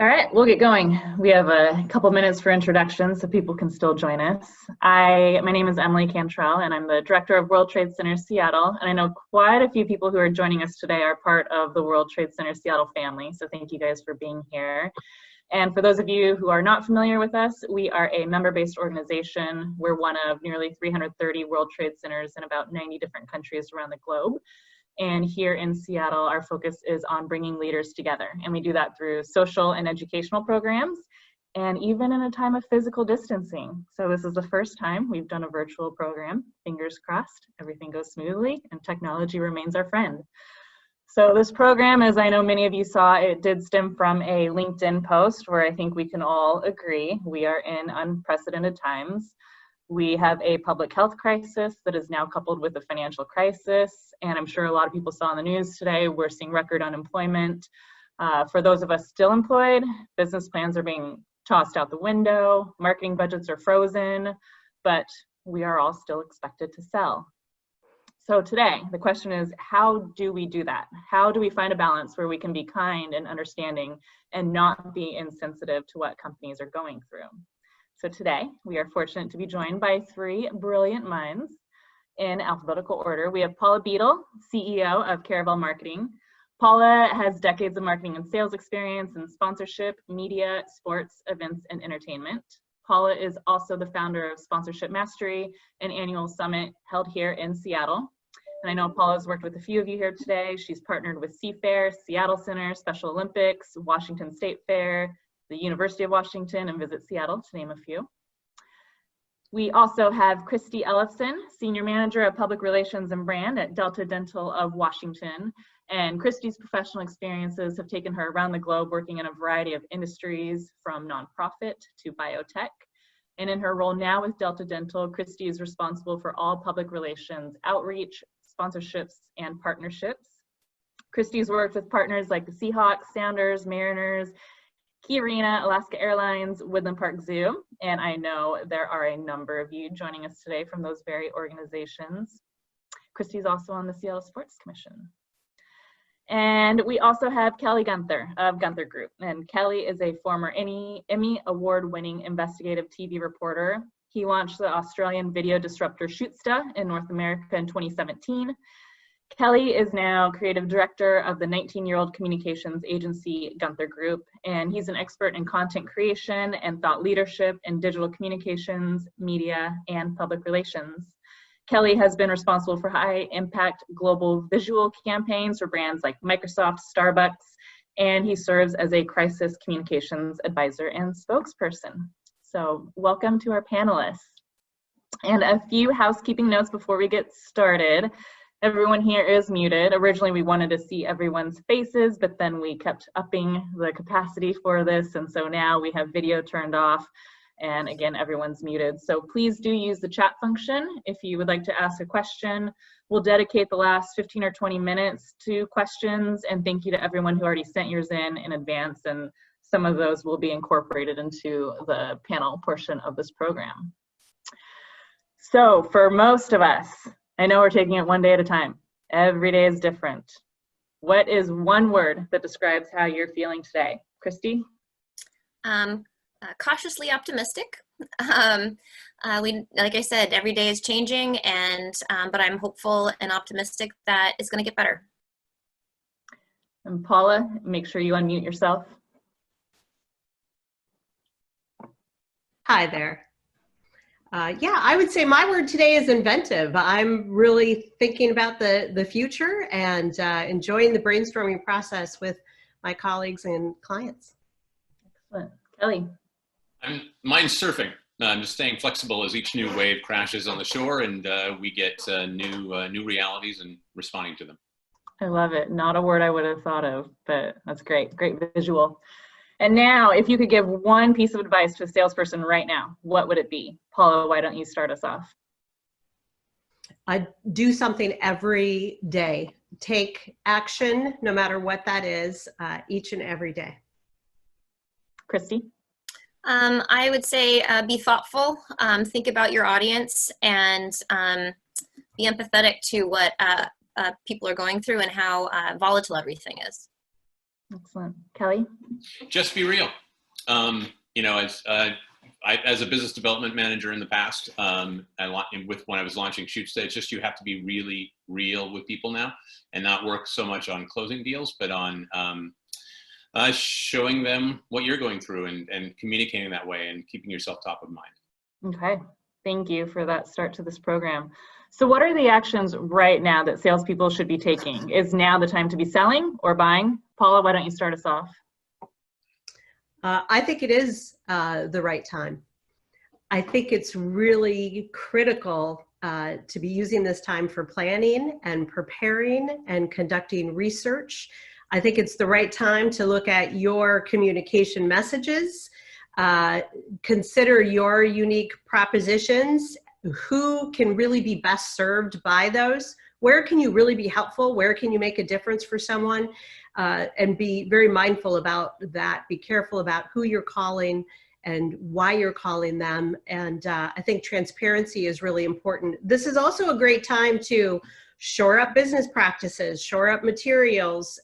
All right, we'll get going. We have a couple minutes for introductions so people can still join us. My name is Emily Cantrell, and I'm the Director of World Trade Center Seattle. And I know quite a few people who are joining us today are part of the World Trade Center Seattle family, so thank you guys for being here. And for those of you who are not familiar with us, we are a member-based organization. We're one of nearly 330 World Trade Centers in about 90 different countries around the globe. And here in Seattle, our focus is on bringing leaders together. And we do that through social and educational programs, and even in a time of physical distancing. So this is the first time we've done a virtual program. Fingers crossed, everything goes smoothly and technology remains our friend. So this program, as I know many of you saw, it did stem from a LinkedIn post where I think we can all agree we are in unprecedented times. We have a public health crisis that is now coupled with a financial crisis. And I'm sure a lot of people saw in the news today, we're seeing record unemployment. For those of us still employed, business plans are being tossed out the window, marketing budgets are frozen, but we are all still expected to sell. So today, the question is, how do we do that? How do we find a balance where we can be kind and understanding and not be insensitive to what companies are going through? So today, we are fortunate to be joined by three brilliant minds in alphabetical order. We have Paula Beadle, CEO of Caravel Marketing. Paula has decades of marketing and sales experience in sponsorship, media, sports, events, and entertainment. Paula is also the founder of Sponsorship Mastery, an annual summit held here in Seattle. And I know Paula's worked with a few of you here today. She's partnered with Seafair, Seattle Center, Special Olympics, Washington State Fair, the University of Washington, and Visit Seattle, to name a few. We also have Christie Ellison, Senior Manager of Public Relations and Brand at Delta Dental of Washington. And Christie's professional experiences have taken her around the globe working in a variety of industries, from nonprofit to biotech. And in her role now with Delta Dental, Christie is responsible for all public relations, outreach, sponsorships, and partnerships. Christie's worked with partners like the Seahawks, Sounders, Mariners, Key Arena, Alaska Airlines, Woodland Park Zoo, and I know there are a number of you joining us today from those very organizations. Christie's also on the Seattle Sports Commission. And we also have Kelly Guenther of Guenther Group, and Kelly is a former Emmy award-winning investigative TV reporter. He launched the Australian video disruptor Shootsta in North America in 2017. Kelly is now creative director of the 19-year-old communications agency Guenther Group, and he's an expert in content creation and thought leadership in digital communications, media, and public relations. Kelly has been responsible for high-impact global visual campaigns for brands like Microsoft, Starbucks, and he serves as a crisis communications advisor and spokesperson. So welcome to our panelists. And a few housekeeping notes before we get started. Everyone here is muted. Originally, we wanted to see everyone's faces, but then we kept upping the capacity for this, and so now we have video turned off, and again, everyone's muted. So please do use the chat function if you would like to ask a question. We'll dedicate the last 15 or 20 minutes to questions, and thank you to everyone who already sent yours in advance, and some of those will be incorporated into the panel portion of this program. So for most of us, I know we're taking it one day at a time. Every day is different. What is one word that describes how you're feeling today? Christy? Cautiously optimistic. Like I said, every day is changing, and but I'm hopeful and optimistic that it's going to get better. And Paula, make sure you unmute yourself. Hi there. Yeah, I would say my word today is inventive. I'm really thinking about the future and enjoying the brainstorming process with my colleagues and clients. Excellent. Kelly? Mine's surfing. I'm just staying flexible as each new wave crashes on the shore, and we get new realities and responding to them. I love it. Not a word I would have thought of, but that's great. Great visual. And now, if you could give one piece of advice to a salesperson right now, what would it be? Paula, why don't you start us off? I do something every day. Take action, no matter what that is, each and every day. Christy? I would say be thoughtful, think about your audience, and be empathetic to what people are going through and how volatile everything is. Excellent. Kelly? Just be real. You know, as a business development manager in the past, when I was launching Shootsta, it's just you have to be really real with people now and not work so much on closing deals, but on showing them what you're going through and communicating that way and keeping yourself top of mind. Okay. Thank you for that start to this program. So what are the actions right now that salespeople should be taking? Is now the time to be selling or buying? Paula, why don't you start us off? I think it is the right time. I think it's really critical to be using this time for planning and preparing and conducting research. I think it's the right time to look at your communication messages, consider your unique propositions, who can really be best served by those, where can you really be helpful, where can you make a difference for someone, and be very mindful about that. Be careful about who you're calling and why you're calling them. And I think transparency is really important. This is also a great time to shore up business practices, shore up materials,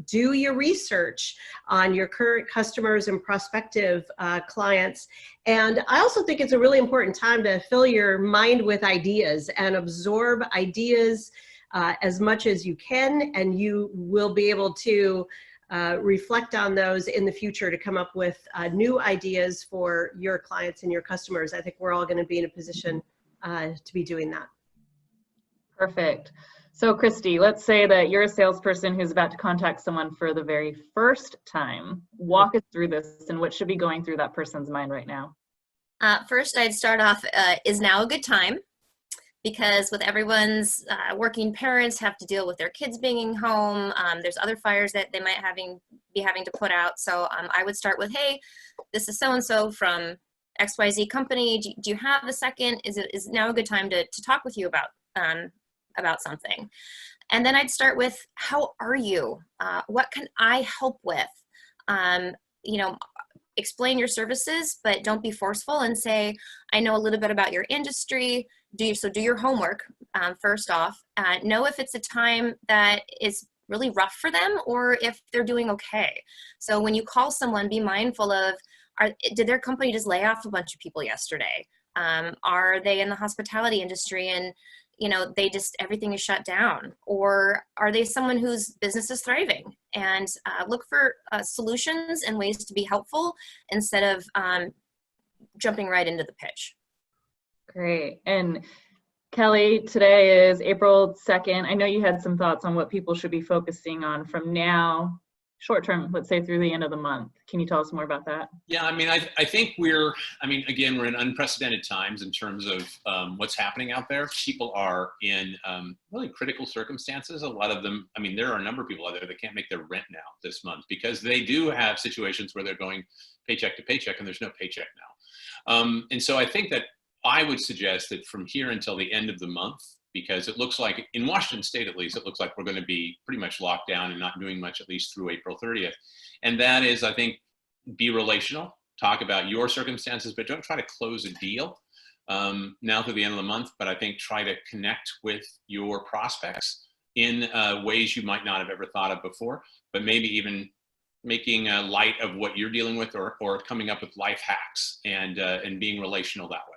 do your research on your current customers and prospective clients. And I also think it's a really important time to fill your mind with ideas and absorb ideas as much as you can, and you will be able to reflect on those in the future to come up with new ideas for your clients and your customers. I think we're all going to be in a position to be doing that. Perfect. So Kristi, let's say that you're a salesperson who's about to contact someone for the very first time. Walk us through this and what should be going through that person's mind right now. First, I'd start off, is now a good time? Because with everyone's working parents have to deal with their kids being home, there's other fires that they might be having to put out. So I would start with, hey, this is so-and-so from XYZ company. Do you have a second? Is now a good time to talk with you about something? And then I'd start with, how are you? What can I help with? You know, explain your services, but don't be forceful and say, I know a little bit about your industry. Do your homework first off. Know if it's a time that is really rough for them or if they're doing okay. So when you call someone, be mindful of, did their company just lay off a bunch of people yesterday? Are they in the hospitality industry and you know, everything is shut down? Or are they someone whose business is thriving? And look for solutions and ways to be helpful instead of jumping right into the pitch. Great. And Kelly, today is April 2nd. I know you had some thoughts on what people should be focusing on from now, short term, let's say through the end of the month. Can you tell us more about that? Yeah, I mean, I think again, we're in unprecedented times in terms of what's happening out there. People are in really critical circumstances. A lot of them, I mean, there are a number of people out there that can't make their rent now this month because they do have situations where they're going paycheck to paycheck and there's no paycheck now. And so I think that I would suggest that from here until the end of the month, because it looks like, in Washington State at least, it looks like we're going to be pretty much locked down and not doing much at least through April 30th. And that is, I think, be relational, talk about your circumstances, but don't try to close a deal now through the end of the month. But I think try to connect with your prospects in ways you might not have ever thought of before, but maybe even making light of what you're dealing with or coming up with life hacks and being relational that way.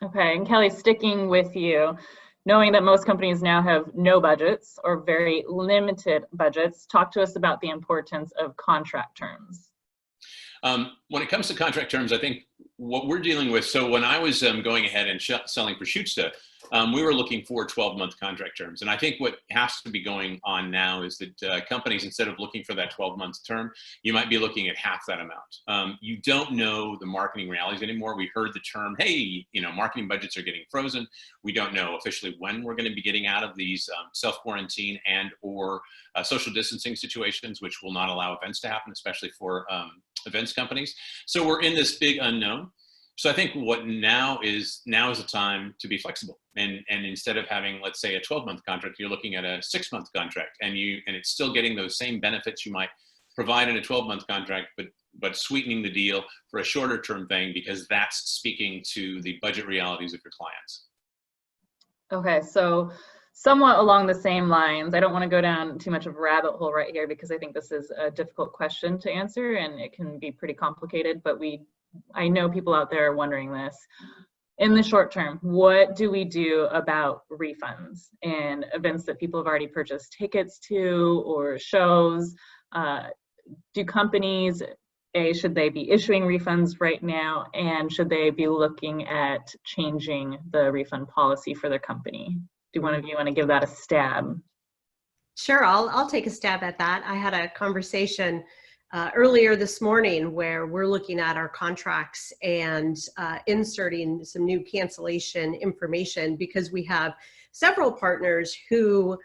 Okay, and Kelly, sticking with you, knowing that most companies now have no budgets or very limited budgets, talk to us about the importance of contract terms. When it comes to contract terms, I think what we're dealing with, so when I was going ahead and selling for Shootsta, we were looking for 12-month contract terms. And I think what has to be going on now is that companies, instead of looking for that 12-month term, you might be looking at half that amount. You don't know the marketing realities anymore. We heard the term, hey, you know, marketing budgets are getting frozen. We don't know officially when we're going to be getting out of these self-quarantine and or social distancing situations, which will not allow events to happen, especially for events companies. So we're in this big unknown. So I think what now is the time to be flexible. And instead of having, let's say, a 12-month contract, you're looking at a 6-month contract, and it's still getting those same benefits you might provide in a 12-month contract, but sweetening the deal for a shorter term thing because that's speaking to the budget realities of your clients. Okay, so somewhat along the same lines, I don't want to go down too much of a rabbit hole right here because I think this is a difficult question to answer and it can be pretty complicated, but I know people out there are wondering this. In the short term, what do we do about refunds and events that people have already purchased tickets to or shows? Do companies, should they be issuing refunds right now? And should they be looking at changing the refund policy for their company? Do one of you want to give that a stab? Sure, I'll take a stab at that. I had a conversation earlier this morning where we're looking at our contracts and inserting some new cancellation information because we have several partners who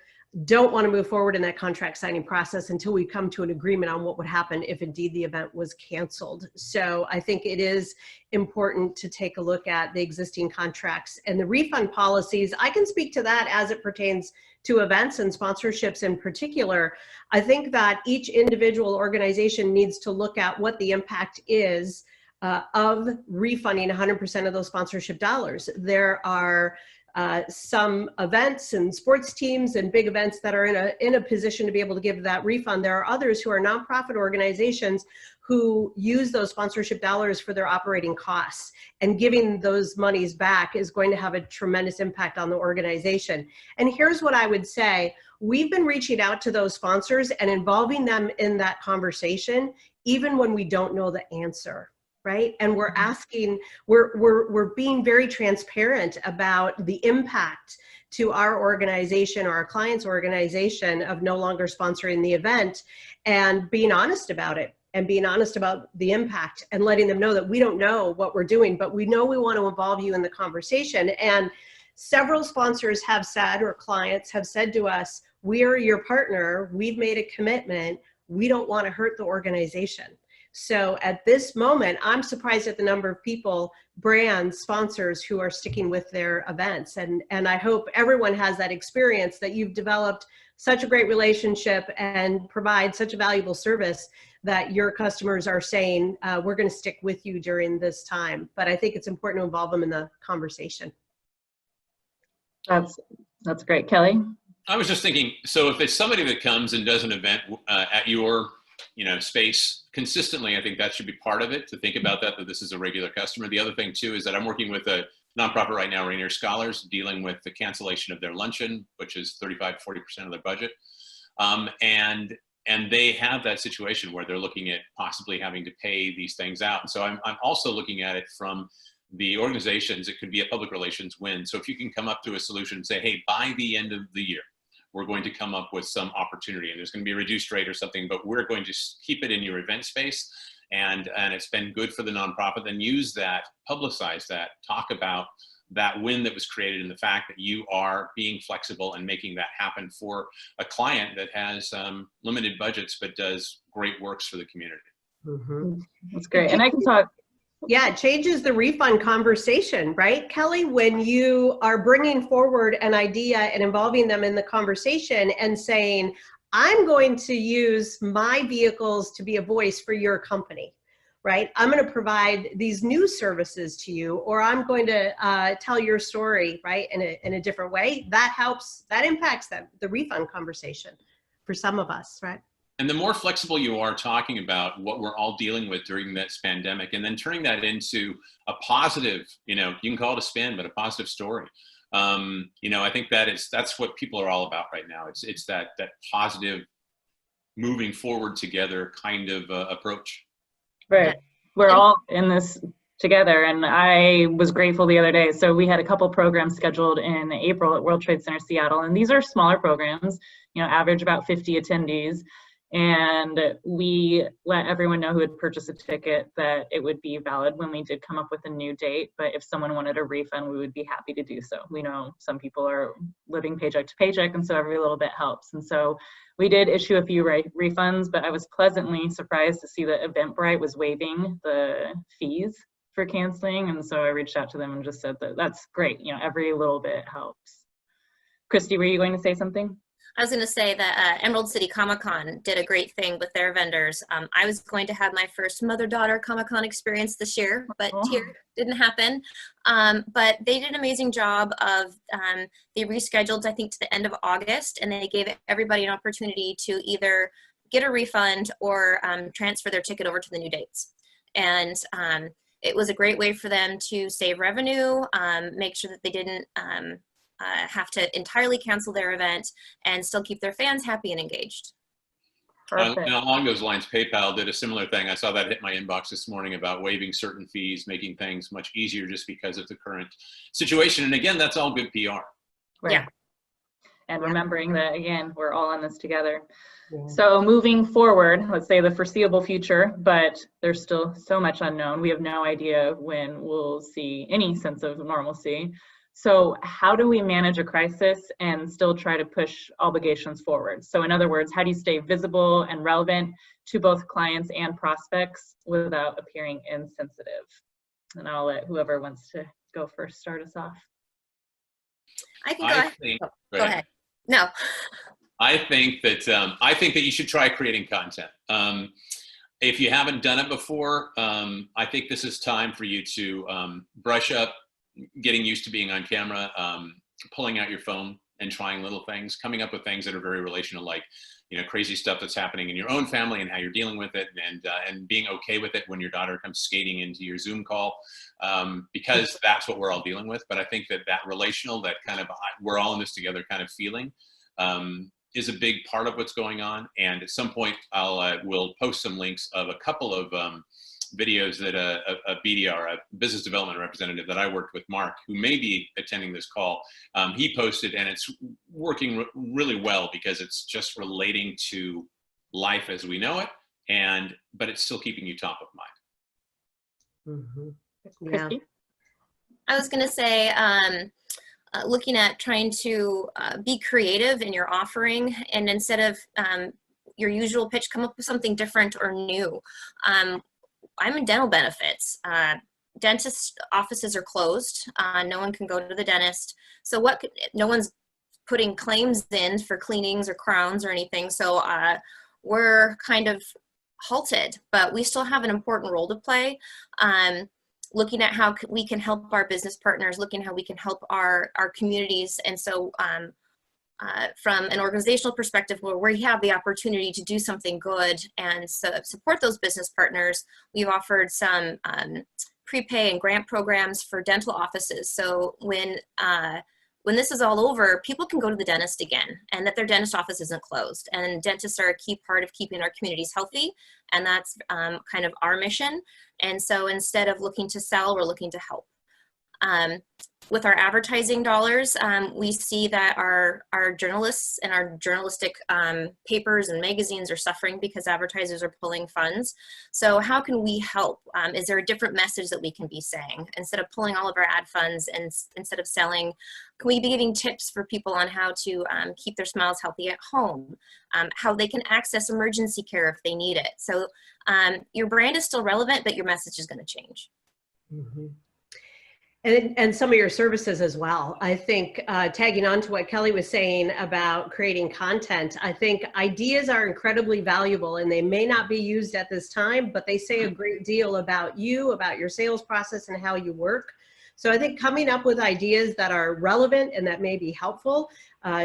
don't want to move forward in that contract signing process until we come to an agreement on what would happen if indeed the event was canceled. So I think it is important to take a look at the existing contracts and the refund policies. I can speak to that as it pertains to events and sponsorships in particular. I think that each individual organization needs to look at what the impact is of refunding 100% of those sponsorship dollars. There are some events and sports teams and big events that are in a position to be able to give that refund. There are others who are nonprofit organizations who use those sponsorship dollars for their operating costs, and giving those monies back is going to have a tremendous impact on the organization. And here's what I would say. We've been reaching out to those sponsors and involving them in that conversation, even when we don't know the answer. Right? And we're asking, we're being very transparent about the impact to our organization or our client's organization of no longer sponsoring the event, and being honest about it and being honest about the impact and letting them know that we don't know what we're doing, but we know we want to involve you in the conversation. And several sponsors have said, or clients have said to us, we are your partner. We've made a commitment. We don't want to hurt the organization. So at this moment, I'm surprised at the number of people, brands, sponsors who are sticking with their events. And I hope everyone has that experience, that you've developed such a great relationship and provide such a valuable service that your customers are saying, we're going to stick with you during this time. But I think it's important to involve them in the conversation. That's great. Kelly? I was just thinking, so if it's somebody that comes and does an event at your space consistently, I think that should be part of it, to think about that this is a regular customer. The other thing too is that I'm working with a nonprofit right now, Rainier Scholars, dealing with the cancellation of their luncheon, which is 35 to 40% of their budget. And they have that situation where they're looking at possibly having to pay these things out. And so I'm also looking at it from the organizations. It could be a public relations win. So if you can come up to a solution and say, hey, by the end of the year, we're going to come up with some opportunity, and there's going to be a reduced rate or something, but we're going to keep it in your event space, and it's been good for the nonprofit, then use that, publicize that, talk about that win that was created and the fact that you are being flexible and making that happen for a client that has limited budgets but does great works for the community. Mm-hmm. That's great. And I can talk. Yeah, it changes the refund conversation, right, Kelly? When you are bringing forward an idea and involving them in the conversation and saying, I'm going to use my vehicles to be a voice for your company, right? I'm going to provide these new services to you, or I'm going to tell your story, right, in a different way. That helps, that impacts the refund conversation for some of us, right? And the more flexible you are talking about what we're all dealing with during this pandemic, and then turning that into a positive, you can call it a spin, but a positive story. I think that's what people are all about right now. It's that positive, moving forward together kind of approach. Right. We're all in this together, and I was grateful the other day. So we had a couple programs scheduled in April at World Trade Center Seattle, and these are smaller programs, average about 50 attendees. And we let everyone know who had purchased a ticket that it would be valid when we did come up with a new date. But if someone wanted a refund, we would be happy to do so. We know some people are living paycheck to paycheck, and so every little bit helps. And so we did issue a few refunds, but I was pleasantly surprised to see that Eventbrite was waiving the fees for canceling. And so I reached out to them and just said that that's great. Every little bit helps. Kristi, were you going to say something? I was going to say that Emerald City Comic-Con did a great thing with their vendors. I was going to have my first mother-daughter Comic-Con experience this year, but here didn't happen. But they did an amazing job of, they rescheduled, I think, to the end of August, and they gave everybody an opportunity to either get a refund or transfer their ticket over to the new dates. And it was a great way for them to save revenue, make sure that they didn't have to entirely cancel their event, and still keep their fans happy and engaged. Along those lines, PayPal did a similar thing. I saw that hit my inbox this morning about waiving certain fees, making things much easier just because of the current situation. And again, that's all good PR. Right. Yeah. And remembering that, again, we're all in this together. Yeah. So moving forward, let's say the foreseeable future, but there's still so much unknown. We have no idea when we'll see any sense of normalcy. So how do we manage a crisis and still try to push obligations forward? So in other words, how do you stay visible and relevant to both clients and prospects without appearing insensitive? And I'll let whoever wants to go first start us off. I can go ahead. Go ahead. No. I think that you should try creating content. If you haven't done it before, I think this is time for you to brush up getting used to being on camera, pulling out your phone and trying little things, coming up with things that are very relational, like, crazy stuff that's happening in your own family and how you're dealing with it, and being okay with it when your daughter comes skating into your Zoom call, because that's what we're all dealing with. But I think that relational, that kind of we're all in this together kind of feeling, is a big part of what's going on. And at some point, we'll post some links of a couple of videos that a BDR, a business development representative that I worked with, Mark, who may be attending this call, he posted, and it's working really well because it's just relating to life as we know it, but it's still keeping you top of mind. Mm-hmm. Yeah. Kristi? I was going to say, looking at trying to be creative in your offering, and instead of your usual pitch, come up with something different or new. I'm in dental benefits. Dentist offices are closed. No one can go to the dentist. So no one's putting claims in for cleanings or crowns or anything. So we're kind of halted, but we still have an important role to play. Looking at how we can help our business partners, looking how we can help our communities. And so from an organizational perspective, where we have the opportunity to do something good and support those business partners, we've offered some prepay and grant programs for dental offices. So when this is all over, people can go to the dentist again, and that their dentist office isn't closed. And dentists are a key part of keeping our communities healthy, and that's kind of our mission. And so instead of looking to sell, we're looking to help. With our advertising dollars, we see that our journalists and our journalistic papers and magazines are suffering because advertisers are pulling funds. So how can we help? Is there a different message that we can be saying? Instead of pulling all of our ad funds and instead of selling, can we be giving tips for people on how to keep their smiles healthy at home? How they can access emergency care if they need it. So your brand is still relevant, but your message is going to change. Mm-hmm. And some of your services as well. I think tagging on to what Kelly was saying about creating content, I think ideas are incredibly valuable, and they may not be used at this time, but they say a great deal about you, about your sales process and how you work. So I think coming up with ideas that are relevant and that may be helpful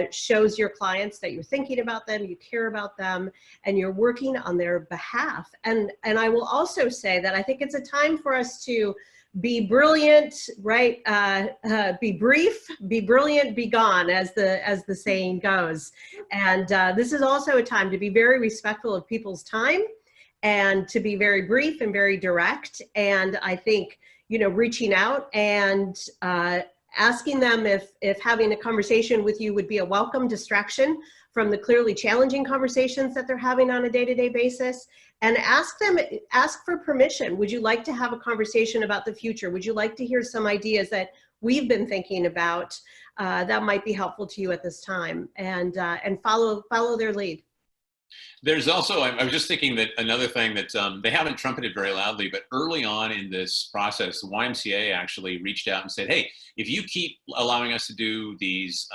shows your clients that you're thinking about them, you care about them, and you're working on their behalf. And I will also say that I think it's a time for us to be brilliant, right? Be brief, be brilliant, be gone, as the saying goes. And this is also a time to be very respectful of people's time and to be very brief and very direct. And I think, reaching out and asking them if having a conversation with you would be a welcome distraction from the clearly challenging conversations that they're having on a day-to-day basis, and ask for permission. Would you like to have a conversation about the future? Would you like to hear some ideas that we've been thinking about that might be helpful to you at this time? And follow their lead. There's also, I was just thinking that another thing that they haven't trumpeted very loudly, but early on in this process, the YMCA actually reached out and said, hey, if you keep allowing us to do these,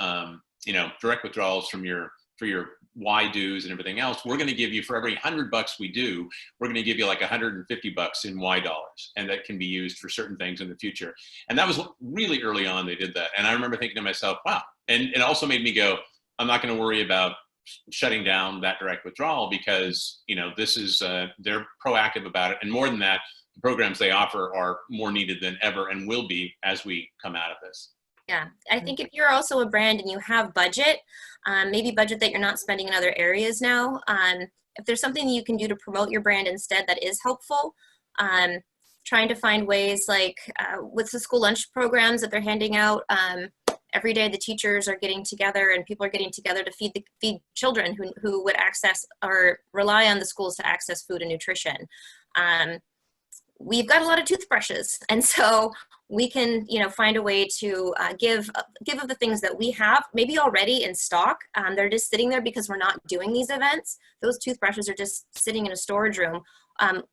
direct withdrawals from your for your Y dues and everything else, we're going to give you, for every $100 we do, we're going to give you like $150 in Y dollars, and that can be used for certain things in the future. And that was really early on they did that. And I remember thinking to myself, wow. And it also made me go, I'm not going to worry about shutting down that direct withdrawal, because, you know, this is, they're proactive about it. And more than that, the programs they offer are more needed than ever and will be as we come out of this. Yeah, I think if you're also a brand and you have budget, maybe budget that you're not spending in other areas now, if there's something you can do to promote your brand instead that is helpful, trying to find ways like with the school lunch programs that they're handing out, every day the teachers are getting together and people are getting together to feed children who would access or rely on the schools to access food and nutrition. We've got a lot of toothbrushes, and so we can, you know, find a way to give of the things that we have maybe already in stock. They're just sitting there because we're not doing these events. Those toothbrushes are just sitting in a storage room.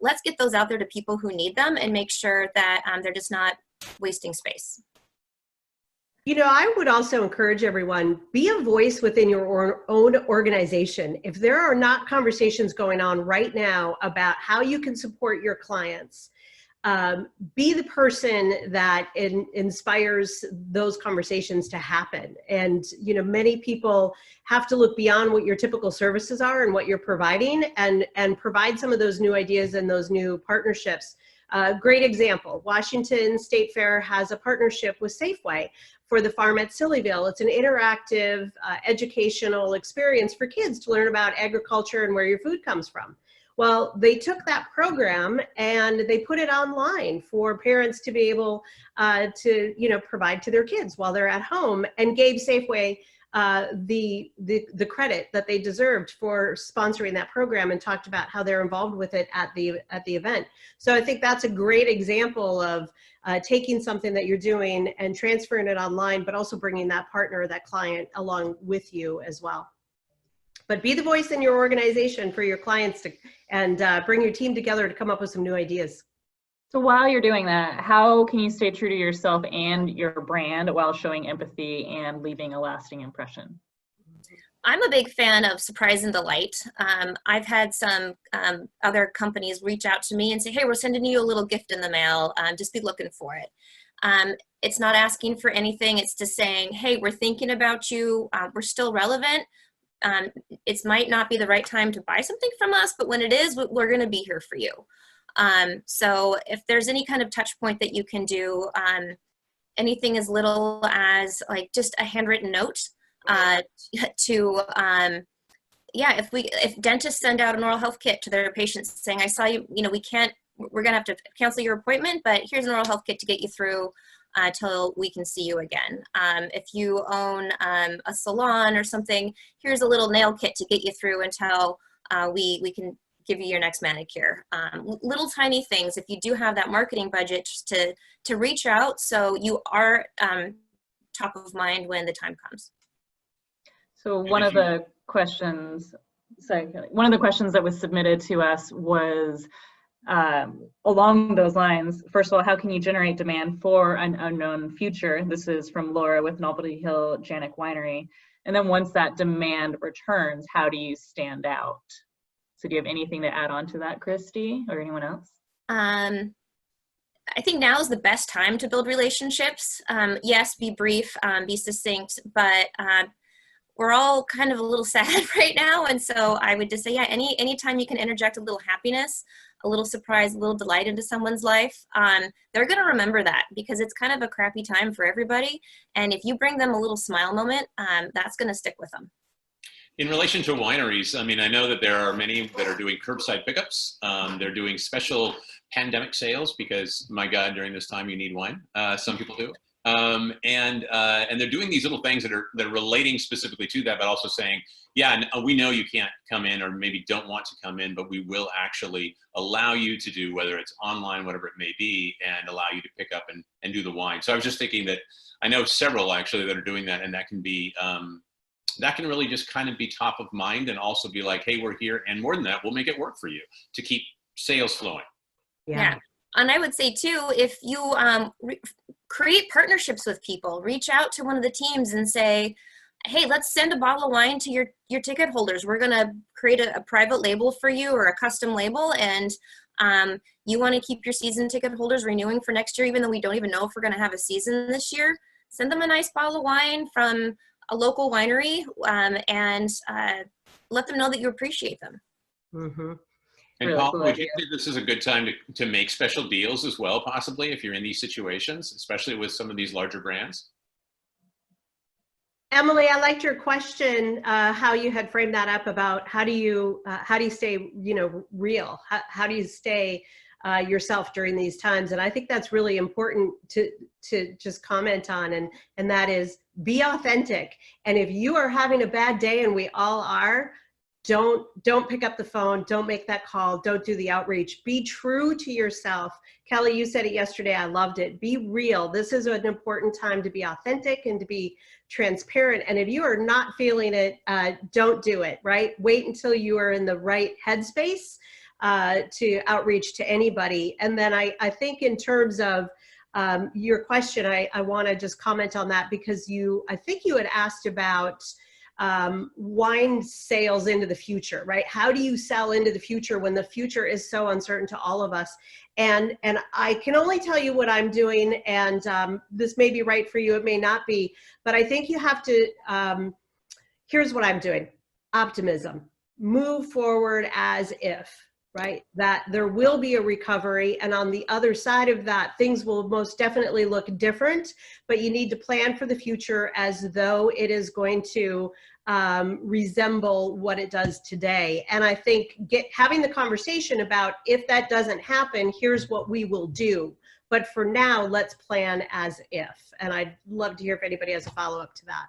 Let's get those out there to people who need them and make sure that they're just not wasting space. You know, I would also encourage everyone, be a voice within your own organization. If there are not conversations going on right now about how you can support your clients, be the person that inspires those conversations to happen. And, you know, many people have to look beyond what your typical services are and what you're providing, and provide some of those new ideas and those new partnerships. Great example, Washington State Fair has a partnership with Safeway for the Farm at Sillyville. It's an interactive educational experience for kids to learn about agriculture and where your food comes from. Well, they took that program and they put it online for parents to be able to, you know, provide to their kids while they're at home, and gave Safeway the credit that they deserved for sponsoring that program, and talked about how they're involved with it at the event. So I think that's a great example of taking something that you're doing and transferring it online, but also bringing that partner or that client along with you as well. But be the voice in your organization for your clients to, and bring your team together to come up with some new ideas. So while you're doing that, how can you stay true to yourself and your brand while showing empathy and leaving a lasting impression? I'm a big fan of surprise and delight. I've had some other companies reach out to me and say, hey, we're sending you a little gift in the mail. Just be looking for it. It's not asking for anything. It's just saying, hey, we're thinking about you. We're still relevant. It might not be the right time to buy something from us, but when it is, we're going to be here for you. So if there's any kind of touch point that you can do, anything as little as like just a handwritten note if dentists send out an oral health kit to their patients saying, I saw you, you know, we're going to have to cancel your appointment, but here's an oral health kit to get you through till we can see you again. If you own a salon or something, here's a little nail kit to get you through until we can give you your next manicure. Little tiny things, if you do have that marketing budget, to reach out so you are top of mind when the time comes. So one of the questions that was submitted to us was along those lines. First of all, how can you generate demand for an unknown future? This is from Laura with Novelty Hill Janik Winery. And then once that demand returns, how do you stand out? So do you have anything to add on to that, Kristi, or anyone else? I think now is the best time to build relationships. Yes, be brief, be succinct, but we're all kind of a little sad right now. And so I would just say, yeah, anytime you can interject a little happiness, a little surprise, a little delight into someone's life, they're going to remember that, because it's kind of a crappy time for everybody. And if you bring them a little smile moment, that's going to stick with them. In relation to wineries, I mean, I know that there are many that are doing curbside pickups. They're doing special pandemic sales because, my God, during this time you need wine. Some people do. And they're doing these little things that are relating specifically to that, but also saying, yeah, we know you can't come in or maybe don't want to come in, but we will actually allow you to do, whether it's online, whatever it may be, and allow you to pick up and do the wine. So I was just thinking that I know several actually that are doing that, and that can be, that can really just kind of be top of mind, and also be like, hey, we're here. And more than that, we'll make it work for you to keep sales flowing. Yeah. And I would say too, if you create partnerships with people, reach out to one of the teams and say, hey, let's send a bottle of wine to your ticket holders. We're going to create a private label for you, or a custom label. And you want to keep your season ticket holders renewing for next year, even though we don't even know if we're going to have a season this year. Send them a nice bottle of wine from a local winery, and let them know that you appreciate them. Mm-hmm. And Really Paul, cool would you idea. think this is a good time to make special deals as well, possibly, if you're in these situations, especially with some of these larger brands? Emily, I liked your question, how you had framed that up about how do you stay, real? How do you stay yourself during these times? And I think that's really important to just comment on, and that is, be authentic. And if you are having a bad day, and we all are, don't pick up the phone, don't make that call, don't do the outreach. Be true to yourself. Kelly, you said it yesterday, I loved it. Be real. This is an important time to be authentic and to be transparent. And if you are not feeling it, don't do it, right? Wait until you are in the right headspace to outreach to anybody. And then I think in terms of your question, I want to just comment on that, because I think you had asked about wine sales into the future, right? How do you sell into the future when the future is so uncertain to all of us? And I can only tell you what I'm doing, and this may be right for you, it may not be, but I think you have to, here's what I'm doing: optimism. Move forward as if, right? That there will be a recovery, and on the other side of that, things will most definitely look different, but you need to plan for the future as though it is going to resemble what it does today. And I think having the conversation about, if that doesn't happen, here's what we will do. But for now, let's plan as if. And I'd love to hear if anybody has a follow-up to that.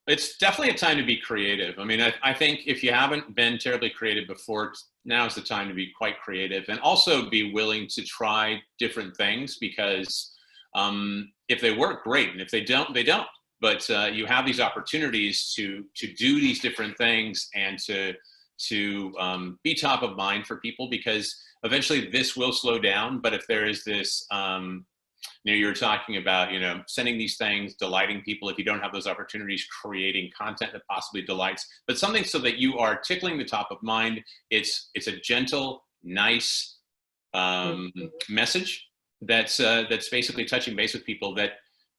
It's definitely a time to be creative. I mean, I think if you haven't been terribly creative before, now's the time to be quite creative, and also be willing to try different things, because if they work, great. And if they don't, they don't. But you have these opportunities to do these different things, and to be top of mind for people, because eventually this will slow down. But if there is this, you're talking about, sending these things, delighting people. If you don't have those opportunities, creating content that possibly delights, but something so that you are tickling the top of mind. It's a gentle, nice message that's basically touching base with people, that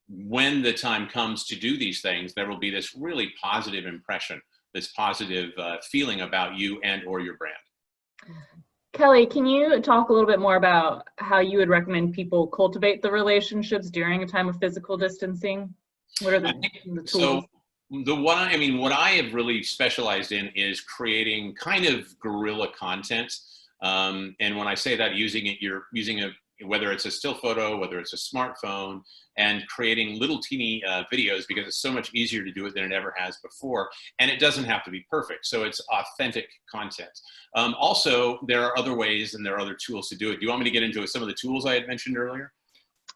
when the time comes to do these things, there will be this really positive impression, this positive feeling about you and or your brand. Kelly, can you talk a little bit more about how you would recommend people cultivate the relationships during a time of physical distancing? What are the tools? So what I have really specialized in is creating kind of guerrilla content. And when I say that, you're using whether it's a still photo, whether it's a smartphone, and creating little teeny videos, because it's so much easier to do it than it ever has before. And it doesn't have to be perfect. So it's authentic content. Also, there are other ways and there are other tools to do it. Do you want me to get into some of the tools I had mentioned earlier?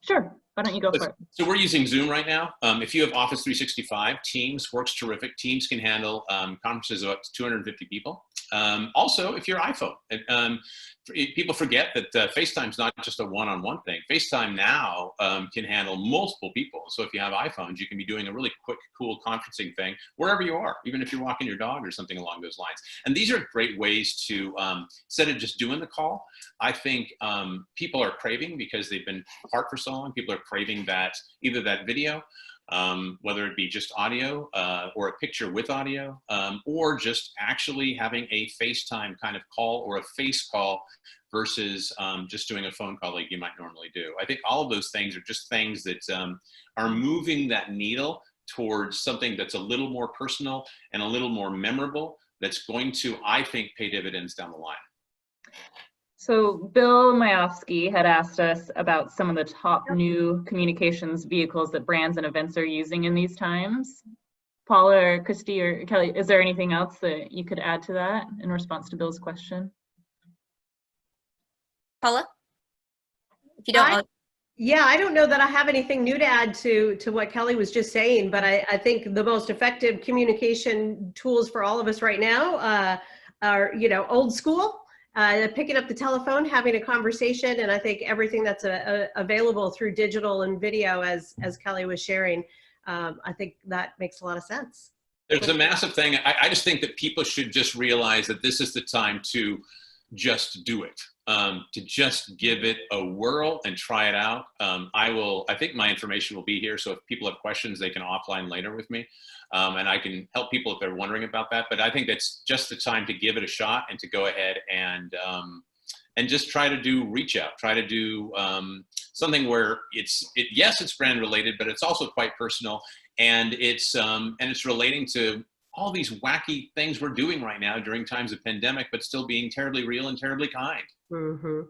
Sure. Why don't you go for it? So we're using Zoom right now. If you have Office 365, Teams works terrific. Teams can handle conferences of up to 250 people. Also, if you're iPhone, people forget that FaceTime's not just a one-on-one thing. FaceTime now can handle multiple people. So if you have iPhones, you can be doing a really quick, cool conferencing thing wherever you are, even if you're walking your dog or something along those lines. And these are great ways to, instead of just doing the call, I think people are craving, because they've been apart for so long, people are craving that, either that video, whether it be just audio or a picture with audio, or just actually having a FaceTime kind of call or a face call versus just doing a phone call like you might normally do. I think all of those things are just things that are moving that needle towards something that's a little more personal and a little more memorable, that's going to, I think, pay dividends down the line. So Bill Majowski had asked us about some of the top new communications vehicles that brands and events are using in these times. Paula or Kristi or Kelly, is there anything else that you could add to that in response to Bill's question? Paula, if you don't. Yeah, I don't know that I have anything new to add to what Kelly was just saying, but I think the most effective communication tools for all of us right now are, old school. Picking up the telephone, having a conversation, and I think everything that's available through digital and video, as Kelly was sharing, I think that makes a lot of sense. There's a massive thing. I just think that people should just realize that this is the time to just do it, to just give it a whirl and try it out. I think my information will be here, so if people have questions, they can offline later with me, and I can help people if they're wondering about that. But I think that's just the time to give it a shot and to go ahead and just try to do reach out, try to do something where yes, it's brand related, but it's also quite personal, and it's relating to all these wacky things we're doing right now during times of pandemic, but still being terribly real and terribly kind. Mm-hmm.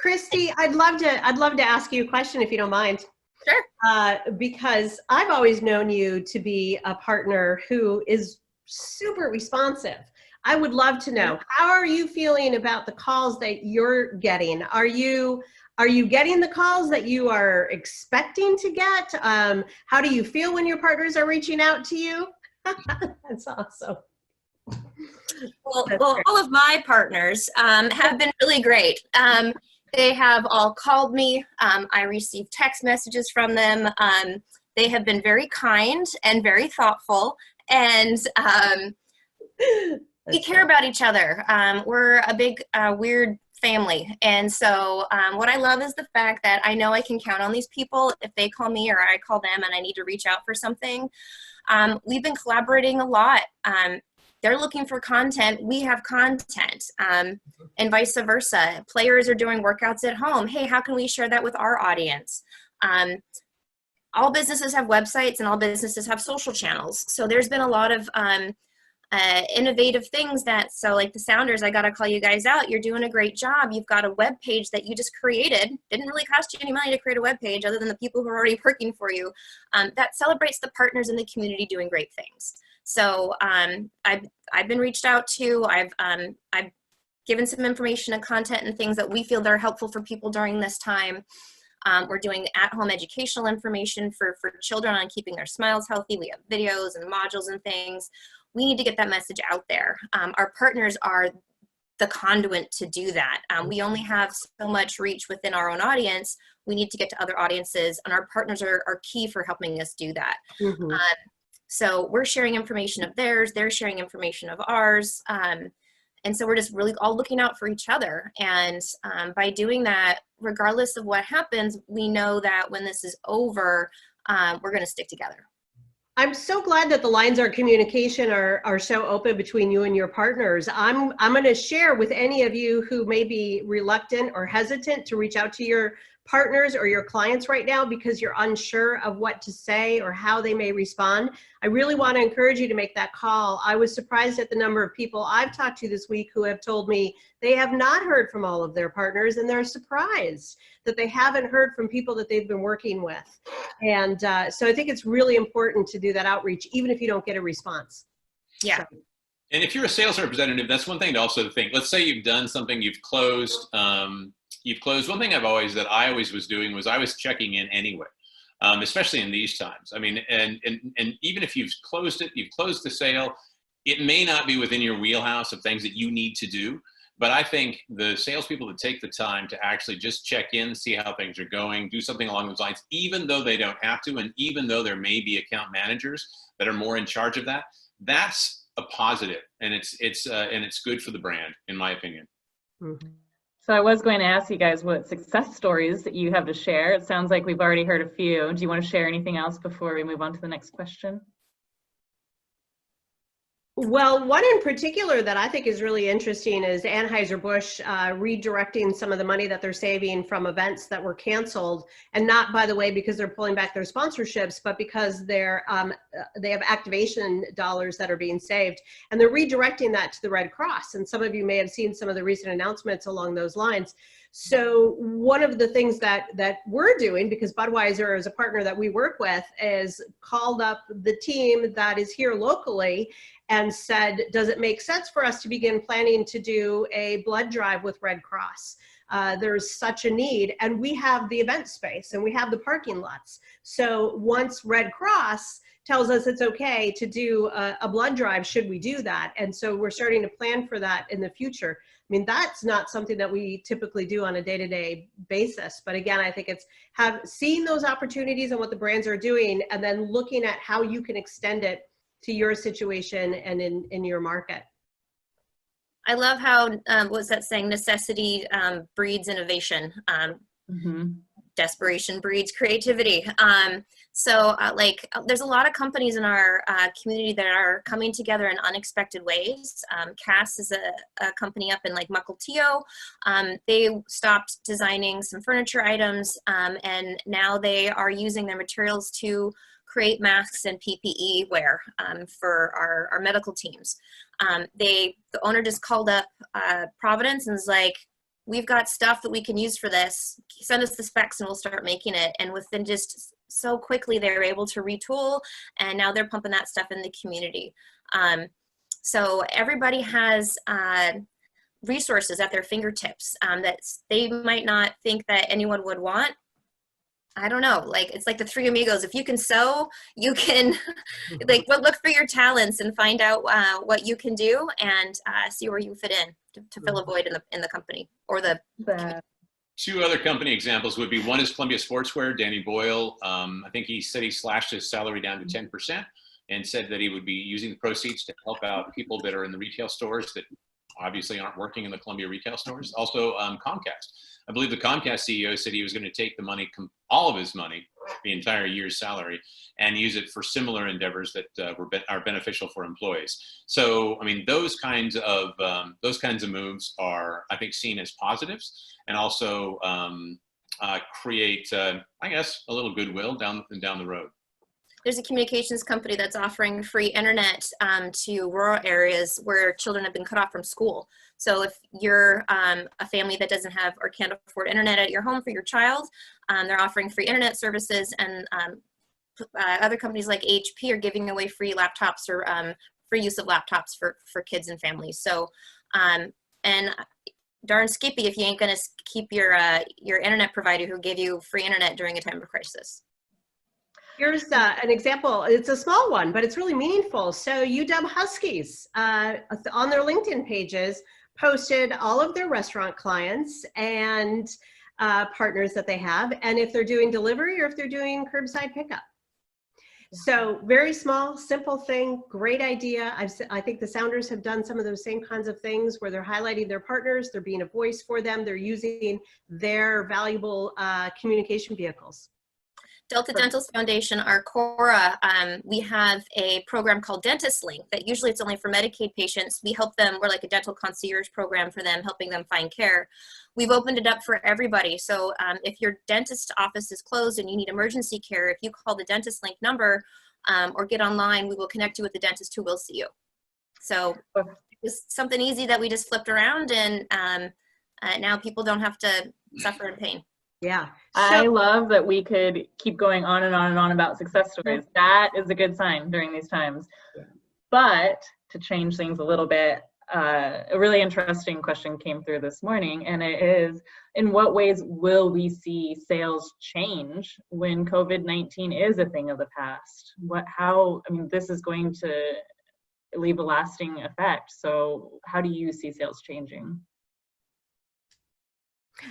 Kristi, I'd love to ask you a question if you don't mind. Sure. Because I've always known you to be a partner who is super responsive. I would love to know, how are you feeling about the calls that you're getting? Are you getting the calls that you are expecting to get? How do you feel when your partners are reaching out to you? That's awesome. Well, all of my partners have been really great. They have all called me. I received text messages from them. They have been very kind and very thoughtful, and we care about each other. We're a big, weird family. And so what I love is the fact that I know I can count on these people if they call me or I call them and I need to reach out for something. We've been collaborating a lot. They're looking for content. We have content, and vice versa. Players are doing workouts at home. Hey, how can we share that with our audience? All businesses have websites and all businesses have social channels. So there's been a lot of innovative things so like the Sounders, I got to call you guys out. You're doing a great job. You've got a web page that you just created. Didn't really cost you any money to create a web page other than the people who are already working for you. That celebrates the partners in the community doing great things. So I've been reached out to. I've given some information and content and things that we feel that are helpful for people during this time. We're doing at-home educational information for children on keeping their smiles healthy. We have videos and modules and things. We need to get that message out there. Our partners are the conduit to do that. We only have so much reach within our own audience. We need to get to other audiences, and our partners are key for helping us do that. Mm-hmm. So we're sharing information of theirs, they're sharing information of ours. And so we're just really all looking out for each other. And by doing that, regardless of what happens, we know that when this is over, we're going to stick together. I'm so glad that the lines of communication are so open between you and your partners. I'm going to share with any of you who may be reluctant or hesitant to reach out to your partners or your clients right now because you're unsure of what to say or how they may respond. I really want to encourage you to make that call. I was surprised at the number of people I've talked to this week who have told me they have not heard from all of their partners, and they're surprised that they haven't heard from people that they've been working with. And so I think it's really important to do that outreach, even if you don't get a response. Yeah. So. And if you're a sales representative, that's one thing to also think. Let's say you've done something, you've closed. One thing I always was doing was I was checking in anyway, especially in these times. I mean, and even if you've closed it, you've closed the sale, it may not be within your wheelhouse of things that you need to do. But I think the salespeople that take the time to actually just check in, see how things are going, do something along those lines, even though they don't have to, and even though there may be account managers that are more in charge of that, that's a positive, and it's good for the brand, in my opinion. Mm-hmm. So I was going to ask you guys what success stories that you have to share. It sounds like we've already heard a few. Do you want to share anything else before we move on to the next question? Well, one in particular that I think is really interesting is Anheuser-Busch redirecting some of the money that they're saving from events that were canceled, and not, by the way, because they're pulling back their sponsorships, but because they have activation dollars that are being saved, and they're redirecting that to the Red Cross. And some of you may have seen some of the recent announcements along those lines. So one of the things that we're doing, because Budweiser is a partner that we work with, is called up the team that is here locally and said, does it make sense for us to begin planning to do a blood drive with Red Cross? There's such a need, and we have the event space and we have the parking lots. So once Red Cross tells us it's okay to do a blood drive, should we do that? And so we're starting to plan for that in the future. mean, that's not something that we typically do on a day-to-day basis. But again, I think it's seeing those opportunities and what the brands are doing, and then looking at how you can extend it to your situation and in your market. I love how, what's that saying? Necessity breeds innovation. Desperation breeds creativity. There's a lot of companies in our community that are coming together in unexpected ways. Cass is a company up in like Mukilteo. They stopped designing some furniture items, and now they are using their materials to create masks and PPE wear for our medical teams. The owner just called up Providence and was like, we've got stuff that we can use for this. Send us the specs and we'll start making it. And within just so quickly, they were able to retool, and now they're pumping that stuff in the community. So everybody has resources at their fingertips that they might not think that anyone would want. I don't know, like it's like the Three Amigos. If you can sew, you can look for your talents and find out what you can do, and see where you fit in to fill a void in the company or the. Two other company examples would be, one is Columbia Sportswear. Danny Boyle, I think he said he slashed his salary down to 10% and said that he would be using the proceeds to help out people that are in the retail stores that obviously aren't working in the Columbia retail stores. Also, Comcast. I believe the Comcast CEO said he was going to take the money, all of his money, the entire year's salary, and use it for similar endeavors that are beneficial for employees. So, I mean, those kinds of moves are, I think, seen as positives, and also create, I guess, a little goodwill down the road. There's a communications company that's offering free internet to rural areas where children have been cut off from school. So if you're a family that doesn't have or can't afford internet at your home for your child, they're offering free internet services, and other companies like HP are giving away free laptops or free use of laptops for kids and families. So, and darn skippy if you ain't gonna keep your internet provider who gave you free internet during a time of crisis. Here's an example. It's a small one, but it's really meaningful. So UW Huskies on their LinkedIn pages posted all of their restaurant clients and partners that they have, and if they're doing delivery or if they're doing curbside pickup. So very small, simple thing, great idea. I think the Sounders have done some of those same kinds of things where they're highlighting their partners, they're being a voice for them, they're using their valuable communication vehicles. Delta Dental's Foundation, our Cora, we have a program called Dentist Link that usually it's only for Medicaid patients. We help them, we're like a dental concierge program for them, helping them find care. We've opened it up for everybody. So if your dentist office is closed and you need emergency care, if you call the Dentist Link number or get online, we will connect you with the dentist who will see you. So it's something easy that we just flipped around, and now people don't have to suffer in pain. Yeah. I love that we could keep going on and on and on about success stories. That is a good sign during these times. But to change things a little bit, a really interesting question came through this morning, and it is, in what ways will we see sales change when COVID-19 is a thing of the past? This is going to leave a lasting effect. So how do you see sales changing?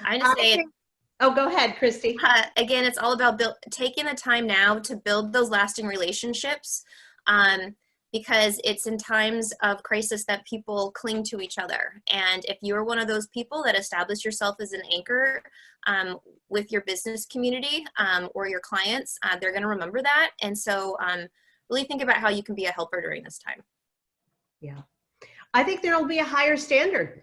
I just say Oh, go ahead, Kristi. Again, it's all about taking the time now to build those lasting relationships, because it's in times of crisis that people cling to each other. And if you're one of those people that establish yourself as an anchor with your business community or your clients, they're going to remember that. And so really think about how you can be a helper during this time. Yeah. I think there will be a higher standard.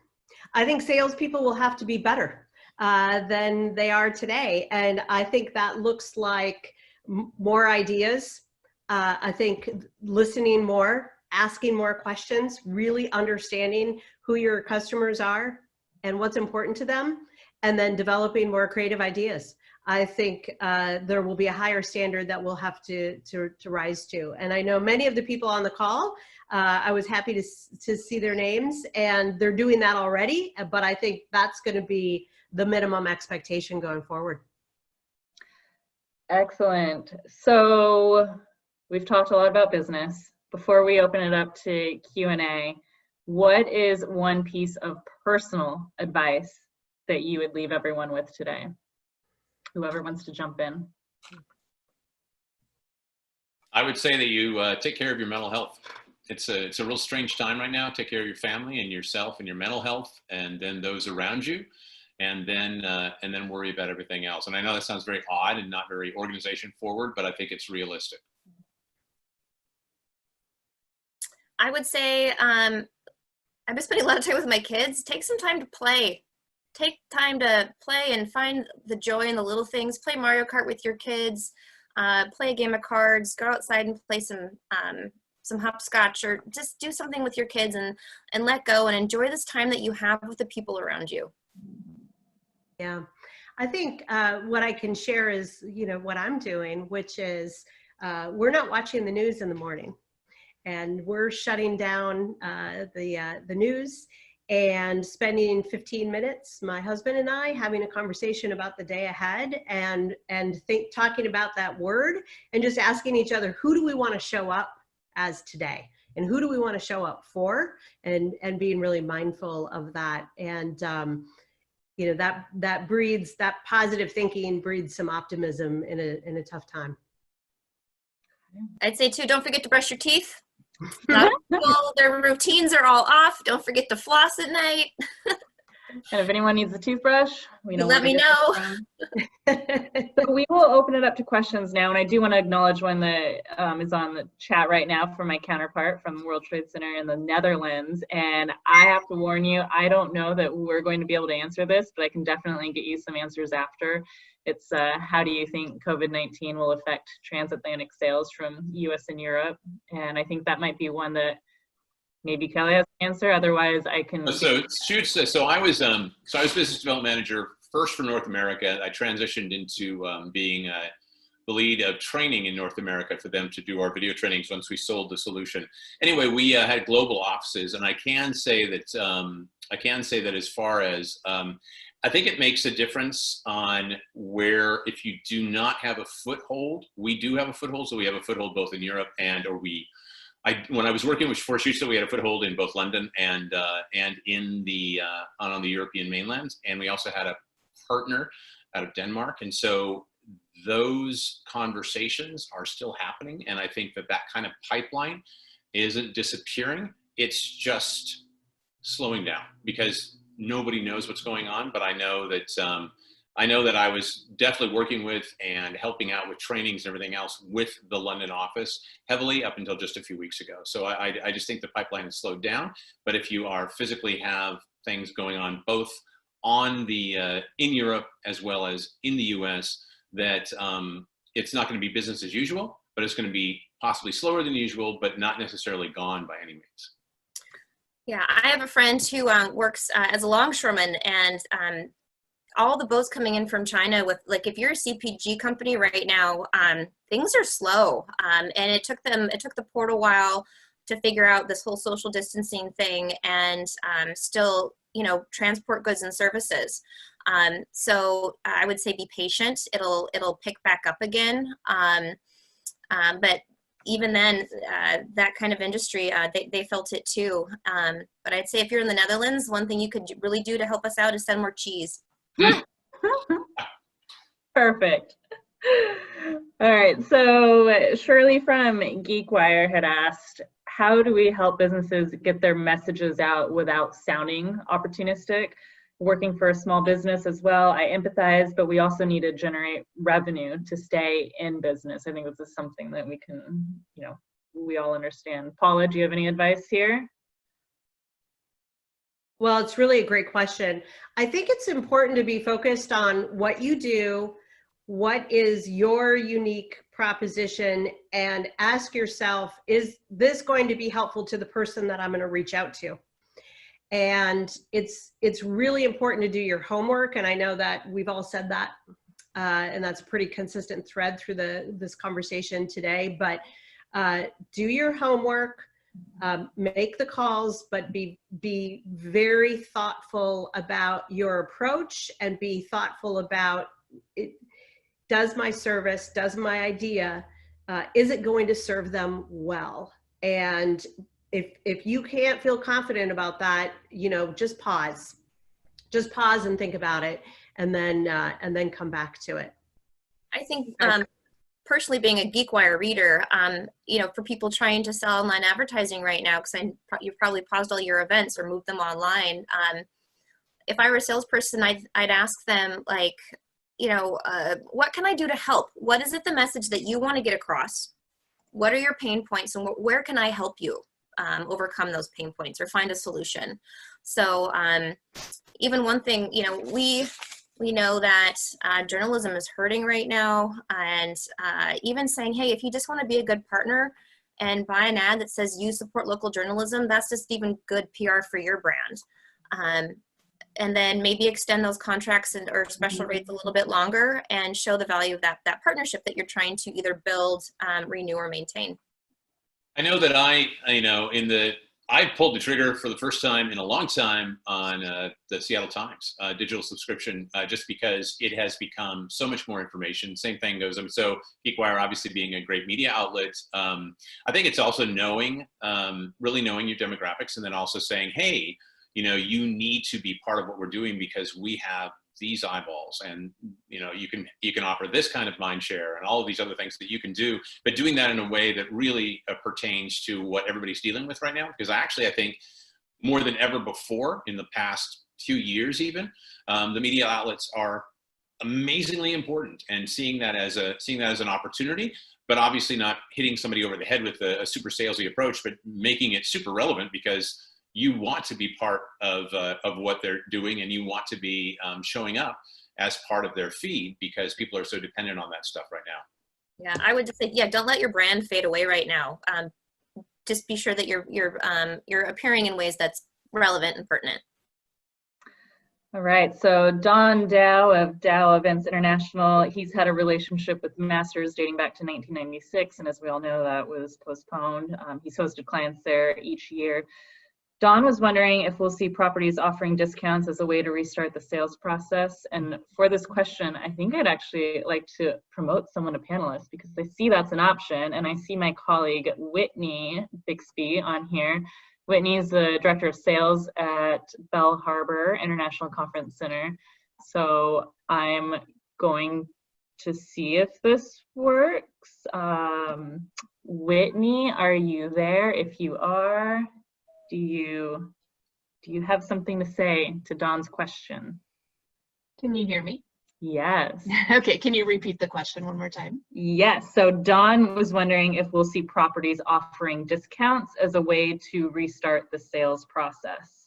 I think salespeople will have to be better than they are today. And I think that looks like more ideas. I think listening more, asking more questions, really understanding who your customers are and what's important to them, and then developing more creative ideas. I think there will be a higher standard that we'll have to rise to. And I know many of the people on the call, I was happy to see their names, and they're doing that already, but I think that's going to be the minimum expectation going forward. Excellent. So we've talked a lot about business. Before we open it up to Q&A, what is one piece of personal advice that you would leave everyone with today? Whoever wants to jump in. I would say that you take care of your mental health. It's a real strange time right now. Take care of your family and yourself and your mental health, and then those around you, and then worry about everything else. And I know that sounds very odd and not very organization forward, but I think it's realistic. I would say I've been spending a lot of time with my kids. Take some time to play. Take time to play and find the joy in the little things. Play Mario Kart with your kids. Play a game of cards. Go outside and play some hopscotch, or just do something with your kids and let go and enjoy this time that you have with the people around you. Yeah, I think what I can share is, what I'm doing, which is we're not watching the news in the morning, and we're shutting down the news and spending 15 minutes, my husband and I, having a conversation about the day ahead, and talking about that word, and just asking each other, who do we want to show up as today, and who do we want to show up for, and being really mindful of that. And that breeds, that positive thinking breeds some optimism in a tough time. I'd say too, don't forget to brush your teeth. A lot of people, their routines are all off. Don't forget to floss at night. And if anyone needs a toothbrush, we know. Let me know. So we will open it up to questions now, and I do want to acknowledge one that is on the chat right now from my counterpart from the World Trade Center in the Netherlands. And I have to warn you, I don't know that we're going to be able to answer this, but I can definitely get you some answers after. It's how do you think COVID-19 will affect transatlantic sales from US and Europe? And I think that might be one that maybe Kelly has an answer. Otherwise, I can. So I was business development manager first for North America. I transitioned into being the lead of training in North America for them to do our video trainings once we sold the solution. Anyway, we had global offices, and I can say that as far as I think it makes a difference on where, if you do not have a foothold, we do have a foothold. So we have a foothold both in Europe when I was working for Schuster, we had a foothold in both London and in on the European mainland. And we also had a partner out of Denmark. And so those conversations are still happening. And I think that kind of pipeline isn't disappearing. It's just slowing down because nobody knows what's going on. But I know that I was definitely working with and helping out with trainings and everything else with the London office heavily up until just a few weeks ago. So I just think the pipeline has slowed down. But if you are physically have things going on both on in Europe as well as in the US, that it's not going to be business as usual, but it's going to be possibly slower than usual, but not necessarily gone by any means. Yeah, I have a friend who works as a longshoreman, and all the boats coming in from China with, like, if you're a CPG company right now, things are slow. And it took the port a while to figure out this whole social distancing thing and still, transport goods and services. So I would say be patient. It'll pick back up again. But even then, that kind of industry, they felt it too. But I'd say if you're in the Netherlands, one thing you could really do to help us out is send more cheese. Perfect. All right, so Shirley from GeekWire had asked, how do we help businesses get their messages out without sounding opportunistic? Working for a small business as well, I empathize, but we also need to generate revenue to stay in business. I think this is something that we can, we all understand. Paula, do you have any advice here? Well, it's really a great question. I think it's important to be focused on what you do, what is your unique proposition, and ask yourself, is this going to be helpful to the person that I'm going to reach out to? And it's really important to do your homework. And I know that we've all said that, and that's a pretty consistent thread through this conversation today, but do your homework. Make the calls, but be very thoughtful about your approach, and be thoughtful about does my service, does my idea, is it going to serve them well? And if you can't feel confident about that, you know, just pause and think about it, and then come back to it. I think personally, being a GeekWire reader, you know, for people trying to sell online advertising right now, because you've probably paused all your events or moved them online. If I were a salesperson, I'd ask them, like, you know, what can I do to help? What is it, the message that you want to get across? What are your pain points, and where can I help you overcome those pain points or find a solution? So even one thing, you know, we know that journalism is hurting right now, and even saying, hey, if you just want to be a good partner and buy an ad that says you support local journalism, that's just even good PR for your brand. And then maybe extend those contracts or special rates a little bit longer and show the value of that partnership that you're trying to either build, renew, or maintain. I know that I pulled the trigger for the first time in a long time on the Seattle Times digital subscription, just because it has become so much more information. Same thing goes, so GeekWire obviously being a great media outlet. I think it's also really knowing your demographics, and then also saying, hey, you know, you need to be part of what we're doing because we have these eyeballs, and you know, you can offer this kind of mind share and all of these other things that you can do, but doing that in a way that really pertains to what everybody's dealing with right now. Because I think more than ever before in the past few years, even the media outlets are amazingly important, and seeing that as an opportunity, but obviously not hitting somebody over the head with a super salesy approach, but making it super relevant because you want to be part of what they're doing, and you want to be showing up as part of their feed because people are so dependent on that stuff right now. Yeah, I would just say, yeah, don't let your brand fade away right now. Just be sure that you're appearing in ways that's relevant and pertinent. All right, so Don Dow of Dow Events International, he's had a relationship with Masters dating back to 1996, and as we all know, that was postponed. He's hosted clients there each year. Don was wondering if we'll see properties offering discounts as a way to restart the sales process. And for this question, I think I'd actually like to promote someone to panelist because I see that's an option. And I see my colleague Whitney Bixby on here. Whitney is the director of sales at Bell Harbor International Conference Center. So I'm going to see if this works. Whitney, are you there? If you are, do you have something to say to Don's question? Can you hear me? Yes. Okay, can you repeat the question one more time? Yes, so Don was wondering if we'll see properties offering discounts as a way to restart the sales process.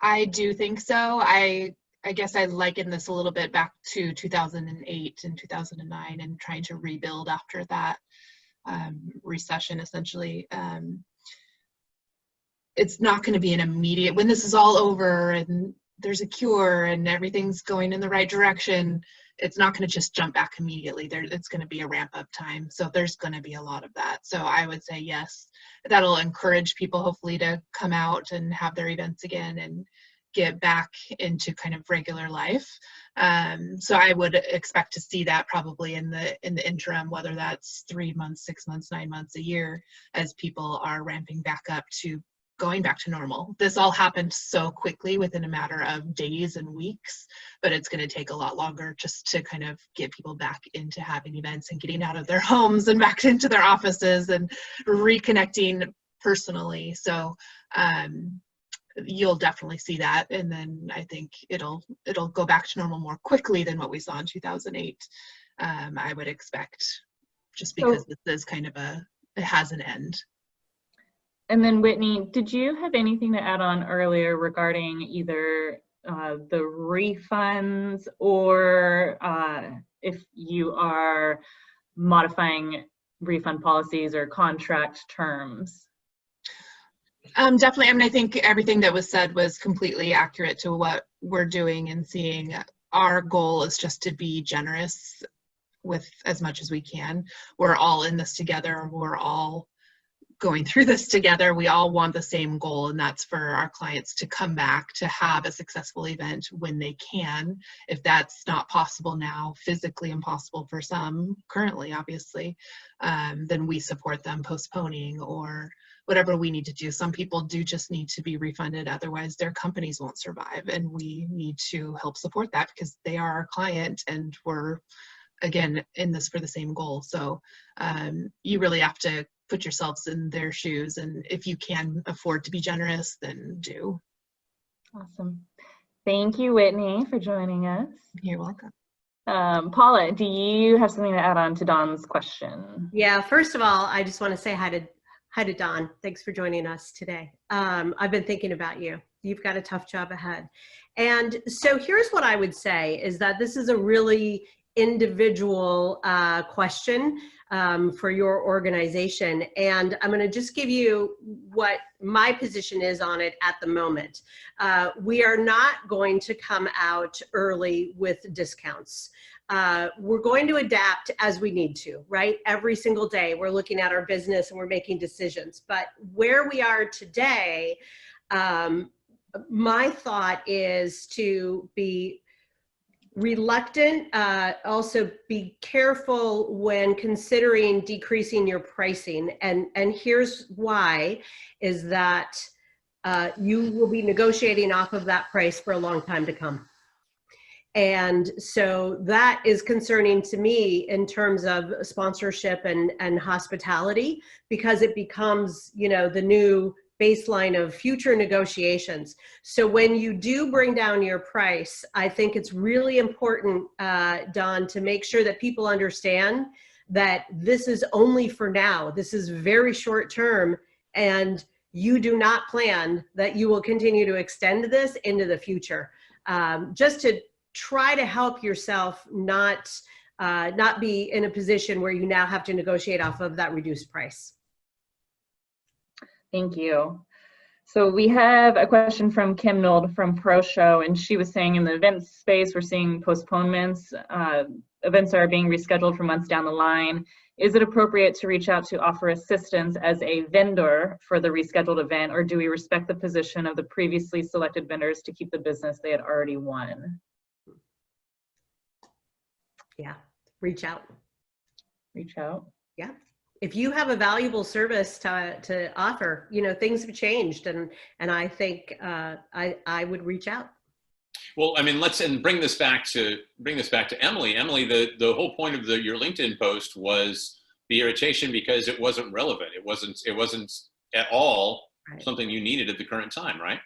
I do think so. I guess I liken this a little bit back to 2008 and 2009 and trying to rebuild after that recession, essentially. It's not going to be an immediate, when this is all over and there's a cure and everything's going in the right direction, it's not going to just jump back immediately. It's going to be a ramp up time. So there's going to be a lot of that. So I would say yes, that'll encourage people hopefully to come out and have their events again and get back into kind of regular life. So I would expect to see that probably in the interim, whether that's 3 months, 6 months, 9 months, a year, as people are ramping back up to going back to normal. This all happened so quickly within a matter of days and weeks, but it's going to take a lot longer just to kind of get people back into having events and getting out of their homes and back into their offices and reconnecting personally. So you'll definitely see that, and then I think it'll go back to normal more quickly than what we saw in 2008. I would expect, just because this is kind of it has an end. And then Whitney, did you have anything to add on earlier regarding either the refunds or if you are modifying refund policies or contract terms? Definitely. I mean, I think everything that was said was completely accurate to what we're doing and seeing. Our goal is just to be generous with as much as we can. We're all in this together. We're all going through this together. We all want the same goal, and that's for our clients to come back to have a successful event when they can. If that's not possible now, physically impossible for some currently, obviously, then we support them postponing or whatever we need to do. Some people do just need to be refunded, otherwise their companies won't survive, and we need to help support that because they are our client and we're, again, in this for the same goal. So you really have to put yourselves in their shoes, and if you can afford to be generous, then do. Awesome. Thank you, Whitney, for joining us. You're welcome. Paula, do you have something to add on to Dawn's question? Yeah, first of all, I just want to say hi to Dawn. Thanks for joining us today. I've been thinking about you. You've got a tough job ahead. And so here's what I would say is that this is a really individual question for your organization. And I'm going to just give you what my position is on it at the moment. We are not going to come out early with discounts. We're going to adapt as we need to, right? Every single day we're looking at our business and we're making decisions. But where we are today, my thought is to be reluctant, also be careful when considering decreasing your pricing. And here's why, is that you will be negotiating off of that price for a long time to come. And so that is concerning to me in terms of sponsorship and hospitality, because it becomes, you know, the new baseline of future negotiations. So when you do bring down your price, I think it's really important, Dawn, to make sure that people understand that this is only for now. This is very short term, and you do not plan that you will continue to extend this into the future. Just to try to help yourself not be in a position where you now have to negotiate off of that reduced price. Thank you. So we have a question from Kim Nold from Pro Show, and she was saying in the event space, we're seeing postponements. Events are being rescheduled for months down the line. Is it appropriate to reach out to offer assistance as a vendor for the rescheduled event, or do we respect the position of the previously selected vendors to keep the business they had already won? Yeah, reach out. Reach out. Yeah. If you have a valuable service to offer, you know, things have changed, and I think I would reach out. Well, I mean, let's bring this back to Emily. Emily, the whole point of your LinkedIn post was the irritation because it wasn't relevant. It wasn't at all something you needed at the current time, right?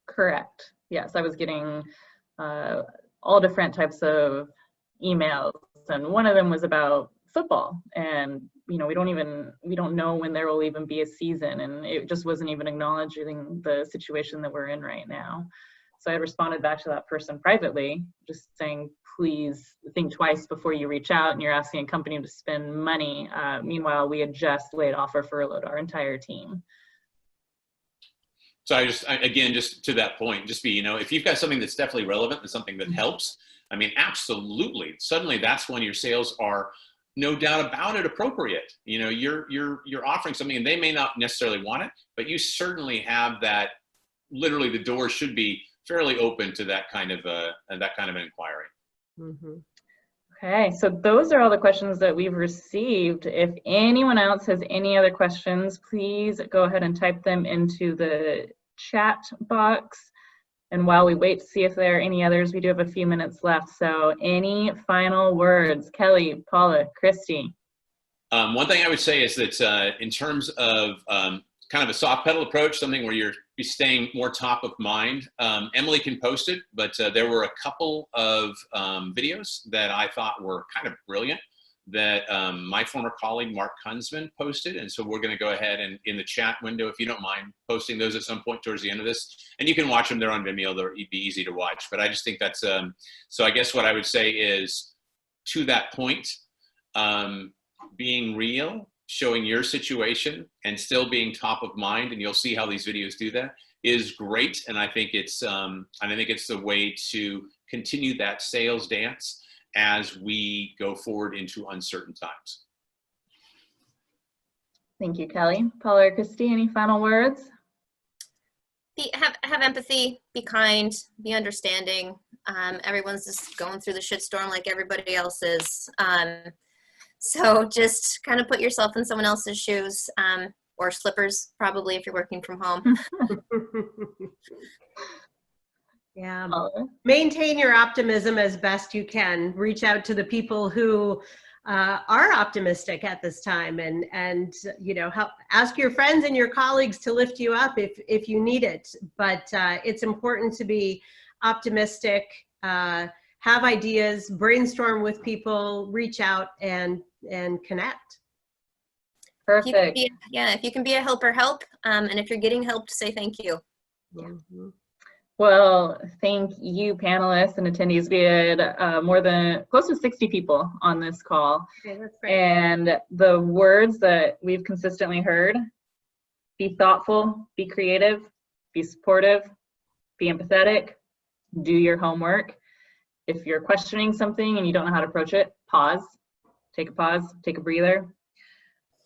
Correct. Yes, I was getting all different types of emails, and one of them was about football, and you know, we don't know when there will even be a season, and it just wasn't even acknowledging the situation that we're in right now. So I responded back to that person privately, just saying, please think twice before you reach out, and you're asking a company to spend money. Meanwhile, we had just laid off or furloughed our entire team. So again, just to that point, just be, you know, if you've got something that's definitely relevant and something that helps, I mean, absolutely. Suddenly that's when your sales are, no doubt about it, appropriate. You know, you're offering something and they may not necessarily want it, but you certainly have that. Literally, the door should be fairly open to that kind of an inquiry. Mm-hmm. Okay, so those are all the questions that we've received. If anyone else has any other questions, please go ahead and type them into the chat box. And while we wait to see if there are any others, we do have a few minutes left. So any final words? Kelly, Paula, Kristi? One thing I would say is that in terms of kind of a soft pedal approach, something where you're staying more top of mind, Emily can post it, but there were a couple of videos that I thought were kind of brilliant that my former colleague, Mark Kunzman, posted. And so we're going to go ahead and in the chat window, if you don't mind posting those at some point towards the end of this, and you can watch them. They're on Vimeo. They'll be easy to watch. But I just think that's, so I guess what I would say is, to that point, being real, showing your situation and still being top of mind, and you'll see how these videos do that, is great. And I think it's the way to continue that sales dance as we go forward into uncertain times. Thank you, Kelly. Paula or Kristi, any final words? Have empathy, be kind, be understanding. Everyone's just going through the shitstorm like everybody else is. So just kind of put yourself in someone else's shoes, or slippers, probably, if you're working from home. Yeah. Paula? Maintain your optimism as best you can. Reach out to the people who are optimistic at this time, and you know, ask your friends and your colleagues to lift you up if you need it. But it's important to be optimistic, have ideas, brainstorm with people, reach out and connect. Perfect. If you can be a helper, help. And if you're getting helped, say thank you. Mm-hmm. Well, thank you, panelists and attendees. We had close to 60 people on this call. Okay, that's great. And the words that we've consistently heard: be thoughtful, be creative, be supportive, be empathetic, do your homework. If you're questioning something and you don't know how to approach it, pause, take a breather.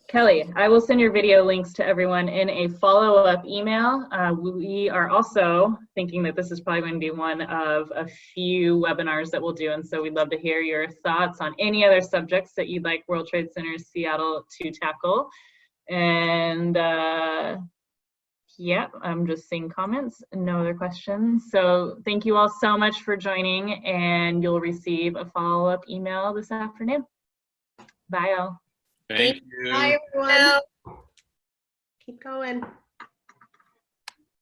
Kelly, I will send your video links to everyone in a follow-up email. We are also thinking that this is probably going to be one of a few webinars that we'll do, and so we'd love to hear your thoughts on any other subjects that you'd like World Trade Center Seattle to tackle. And yeah, I'm just seeing comments, no other questions. So thank you all so much for joining, and you'll receive a follow-up email this afternoon. Bye, all. Thank you. Bye, everyone. Keep going.